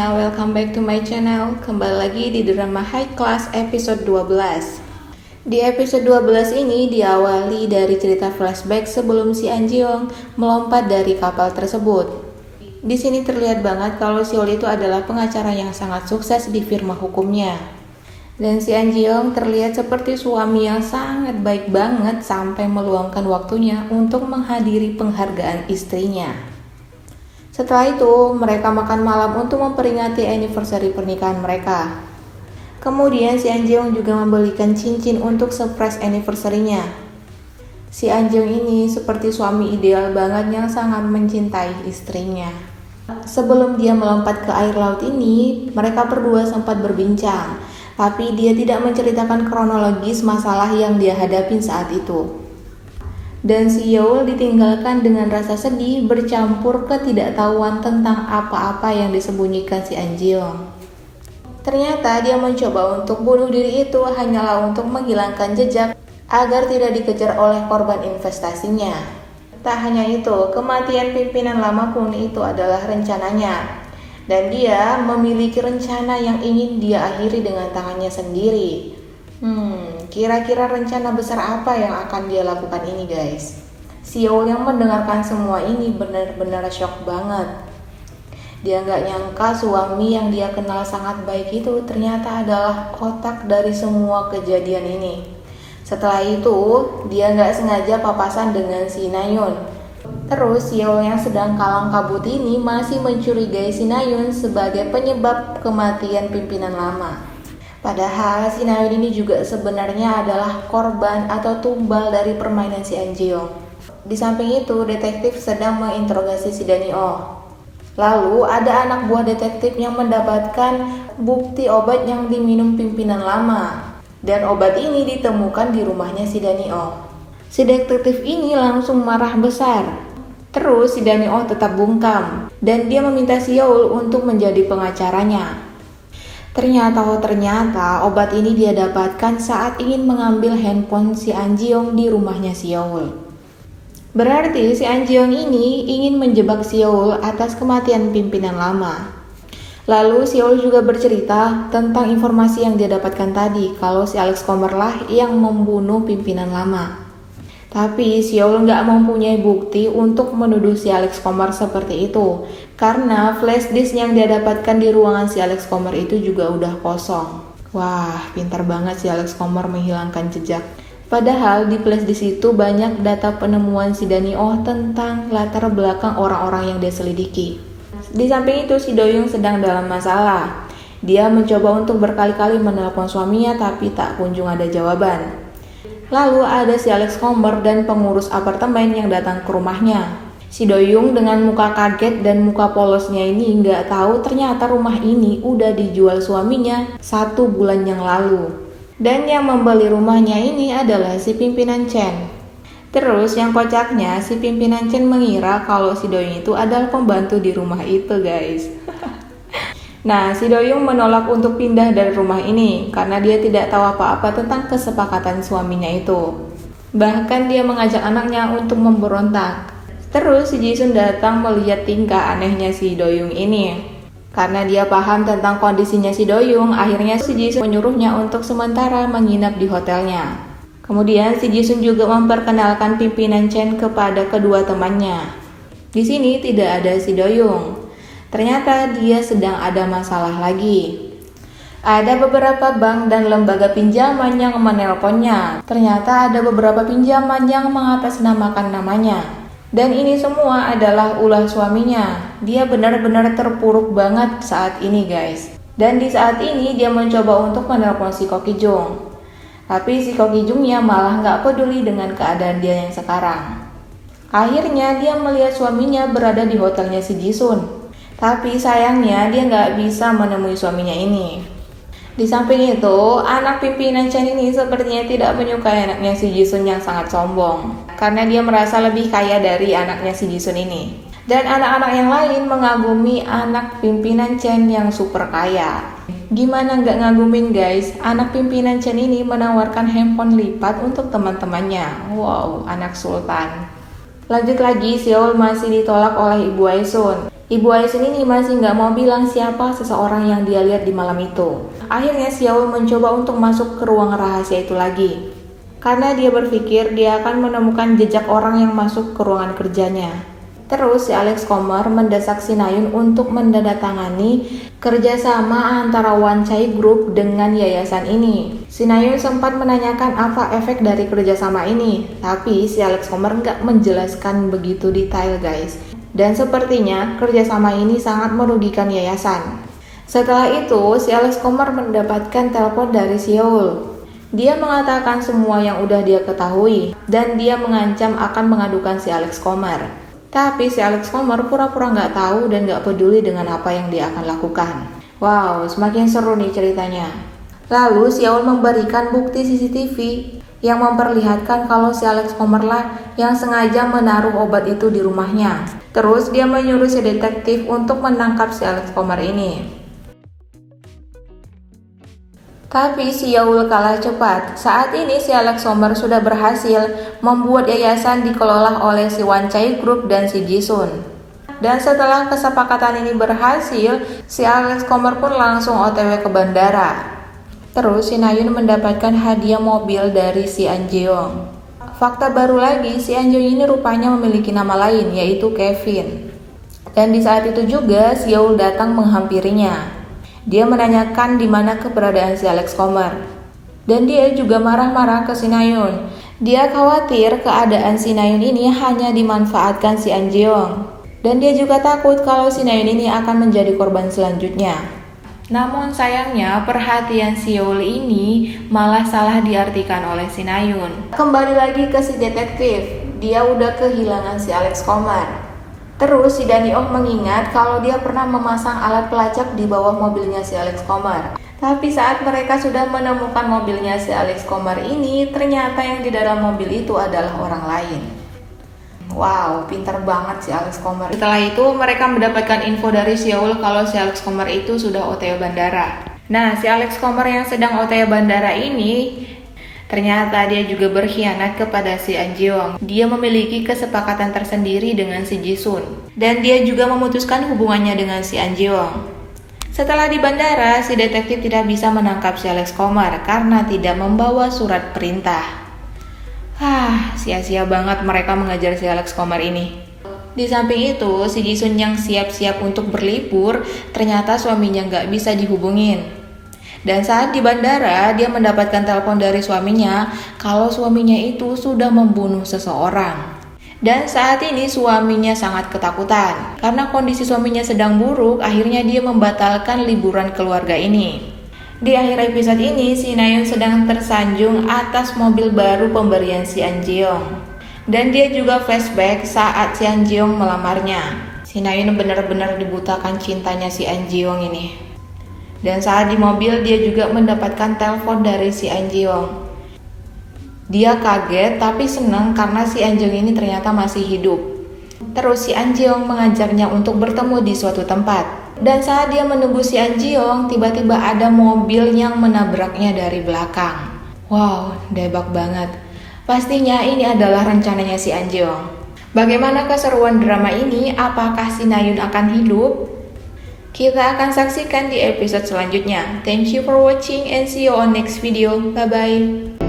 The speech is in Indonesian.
semuanya, welcome back to my channel. Kembali lagi di drama High Class episode 12. Di episode 12 ini diawali dari cerita flashback sebelum si Anjeong melompat dari kapal tersebut. Di sini terlihat banget kalau Seol itu adalah pengacara yang sangat sukses di firma hukumnya. Dan si Anjeong terlihat seperti suami yang sangat baik banget sampai meluangkan waktunya untuk menghadiri penghargaan istrinya. Setelah itu, mereka makan malam untuk memperingati anniversary pernikahan mereka. Kemudian si Anjeong juga membelikan cincin untuk surprise anniversary-nya. Si Anjeong ini seperti suami ideal banget yang sangat mencintai istrinya. Sebelum dia melompat ke air laut ini, mereka berdua sempat berbincang, tapi dia tidak menceritakan kronologis masalah yang dia hadapin saat itu. Dan si Yeol ditinggalkan dengan rasa sedih bercampur ketidaktahuan tentang apa-apa yang disembunyikan si Anjeong. Ternyata dia mencoba untuk bunuh diri itu hanyalah untuk menghilangkan jejak agar tidak dikejar oleh korban investasinya. Tak hanya itu, kematian pimpinan lama pun itu adalah rencananya. Dan dia memiliki rencana yang ingin dia akhiri dengan tangannya sendiri. Kira-kira rencana besar apa yang akan dia lakukan ini, guys? Seol yang mendengarkan semua ini benar-benar shock banget. Dia nggak nyangka suami yang dia kenal sangat baik itu ternyata adalah otak dari semua kejadian ini. Setelah itu, dia nggak sengaja papasan dengan si Nayun. Terus Seol yang sedang kalang kabut ini masih mencurigai si Nayun sebagai penyebab kematian pimpinan lama. Padahal si Nayun ini juga sebenarnya adalah korban atau tumbal dari permainan si Anjeong. Di samping itu, detektif sedang menginterogasi si Danio. Lalu ada anak buah detektif yang mendapatkan bukti obat yang diminum pimpinan lama. Dan obat ini ditemukan di rumahnya si Danio. Si detektif ini langsung marah besar. Terus si Danio tetap bungkam dan dia meminta Seol untuk menjadi pengacaranya. Ternyata obat ini dia dapatkan saat ingin mengambil handphone si Anjeong di rumahnya Seol. Berarti si Anjeong ini ingin menjebak Seol atas kematian pimpinan lama. Lalu Seol juga bercerita tentang informasi yang dia dapatkan tadi kalau si Alex Comer lah yang membunuh pimpinan lama. Tapi Seol nggak mempunyai bukti untuk menuduh si Alex Comer seperti itu. Karena flash disk yang dia dapatkan di ruangan si Alex Comer itu juga udah kosong. Wah, pintar banget si Alex Comer menghilangkan jejak. Padahal di flash disk itu banyak data penemuan si Danio tentang latar belakang orang-orang yang dia selidiki. Di samping itu si Doyoung sedang dalam masalah. Dia mencoba untuk berkali-kali menelpon suaminya tapi tak kunjung ada jawaban. Lalu ada si Alex Comer dan pengurus apartemen yang datang ke rumahnya. Si Doyoung dengan muka kaget dan muka polosnya ini nggak tahu ternyata rumah ini udah dijual suaminya 1 bulan yang lalu. Dan yang membeli rumahnya ini adalah si pimpinan Chen. Terus yang kocaknya si pimpinan Chen mengira kalau si Doyoung itu adalah pembantu di rumah itu, guys. Nah, si Doyoung menolak untuk pindah dari rumah ini karena dia tidak tahu apa-apa tentang kesepakatan suaminya itu. Bahkan dia mengajak anaknya untuk memberontak. Terus si Jisun datang melihat tingkah anehnya si Doyoung ini. Karena dia paham tentang kondisinya si Doyoung, akhirnya si Jisun menyuruhnya untuk sementara menginap di hotelnya. Kemudian si Jisun juga memperkenalkan pimpinan Chen kepada kedua temannya. Di sini tidak ada si Doyoung. Ternyata dia sedang ada masalah lagi. Ada beberapa bank dan lembaga pinjaman yang menelponnya. Ternyata ada beberapa pinjaman yang mengatasnamakan namanya. Dan ini semua adalah ulah suaminya. Dia benar-benar terpuruk banget saat ini, guys. Dan di saat ini dia mencoba untuk menelpon si Ko Ki-jung. Tapi si Ko Ki-jungnya malah nggak peduli dengan keadaan dia yang sekarang. Akhirnya dia melihat suaminya berada di hotelnya si Jisun. Tapi sayangnya dia nggak bisa menemui suaminya ini. Di samping itu, anak pimpinan Chen ini sepertinya tidak menyukai anaknya si Jisun yang sangat sombong. Karena dia merasa lebih kaya dari anaknya si Jisun ini. Dan anak-anak yang lain mengagumi anak pimpinan Chen yang super kaya. Gimana nggak ngagumin, guys? Anak pimpinan Chen ini menawarkan handphone lipat untuk teman-temannya. Wow, anak sultan. Lanjut lagi, Seol masih ditolak oleh Ibu Aisun. Ibu Aisin ini masih nggak mau bilang siapa seseorang yang dia lihat di malam itu. Akhirnya Xiaol mencoba untuk masuk ke ruang rahasia itu lagi. Karena dia berpikir dia akan menemukan jejak orang yang masuk ke ruangan kerjanya. Terus si Alex Comer mendesak Si Nayun untuk menandatangani kerjasama antara Wan Chai Group dengan yayasan ini. Si Nayun sempat menanyakan apa efek dari kerjasama ini, tapi si Alex Comer nggak menjelaskan begitu detail guys. Dan sepertinya kerjasama ini sangat merugikan yayasan. Setelah itu, si Alex Comer mendapatkan telepon dari Xiaol. Dia mengatakan semua yang udah dia ketahui, dan dia mengancam akan mengadukan si Alex Comer. Tapi si Alex Comer pura-pura nggak tahu dan nggak peduli dengan apa yang dia akan lakukan. Wow, semakin seru nih ceritanya. Lalu Xiaol memberikan bukti CCTV yang memperlihatkan kalau si Alex Comer lah yang sengaja menaruh obat itu di rumahnya. Terus dia menyuruh si detektif untuk menangkap si Alex Comer ini. Tapi Xiaol kalah cepat. Saat ini si Alex Comer sudah berhasil membuat yayasan dikelola oleh si Wan Chai Group dan si Jisun. Dan setelah kesepakatan ini berhasil, si Alex Comer pun langsung OTW ke bandara. Terus si Nayun mendapatkan hadiah mobil dari si An Jeong. Fakta baru lagi, si An Jeong ini rupanya memiliki nama lain, yaitu Kevin. Dan di saat itu juga Xiaol datang menghampirinya. Dia menanyakan di mana keberadaan si Alex Comer. Dan dia juga marah-marah ke Si Nayun. Dia khawatir keadaan Si Nayun ini hanya dimanfaatkan si An Jeong. Dan dia juga takut kalau Si Nayun ini akan menjadi korban selanjutnya. Namun sayangnya perhatian Xiaol ini malah salah diartikan oleh Si Nayun. Kembali lagi ke si detektif. Dia udah kehilangan si Alex Comer. Terus si Daniel mengingat kalau dia pernah memasang alat pelacak di bawah mobilnya si Alex Comer. Tapi saat mereka sudah menemukan mobilnya si Alex Comer ini, ternyata yang di dalam mobil itu adalah orang lain. Wow, pintar banget si Alex Comer. Setelah itu mereka mendapatkan info dari Xiaol kalau si Alex Comer itu sudah OTW bandara. Nah, si Alex Comer yang sedang OTW bandara ini ternyata dia juga berkhianat kepada si An Jeong. Dia memiliki kesepakatan tersendiri dengan si Jisun. Dan dia juga memutuskan hubungannya dengan si An Jeong. Setelah di bandara, si detektif tidak bisa menangkap si Alex Comer karena tidak membawa surat perintah. Sia-sia banget mereka mengejar si Alex Comer ini. Di samping itu, si Jisun yang siap-siap untuk berlibur, ternyata suaminya nggak bisa dihubungin. Dan saat di bandara, dia mendapatkan telepon dari suaminya kalau suaminya itu sudah membunuh seseorang. Dan saat ini suaminya sangat ketakutan. Karena kondisi suaminya sedang buruk, akhirnya dia membatalkan liburan keluarga ini. Di akhir episode ini, Si Nayun sedang tersanjung atas mobil baru pemberian si An Jeong. Dan dia juga flashback saat si An Jeong melamarnya. Si Nayun benar-benar dibutakan cintanya si An Jeong ini. Dan saat di mobil dia juga mendapatkan telepon dari si An Jeong. Dia kaget tapi senang karena si An Jeong ini ternyata masih hidup. Terus si An Jeong mengajaknya untuk bertemu di suatu tempat. Dan saat dia menunggu si An Jeong, tiba-tiba ada mobil yang menabraknya dari belakang. Wow, debak banget. Pastinya ini adalah rencananya si An Jeong. Bagaimana keseruan drama ini? Apakah si Nayun akan hidup? Kita akan saksikan di episode selanjutnya. Thank you for watching and see you on next video. Bye-bye.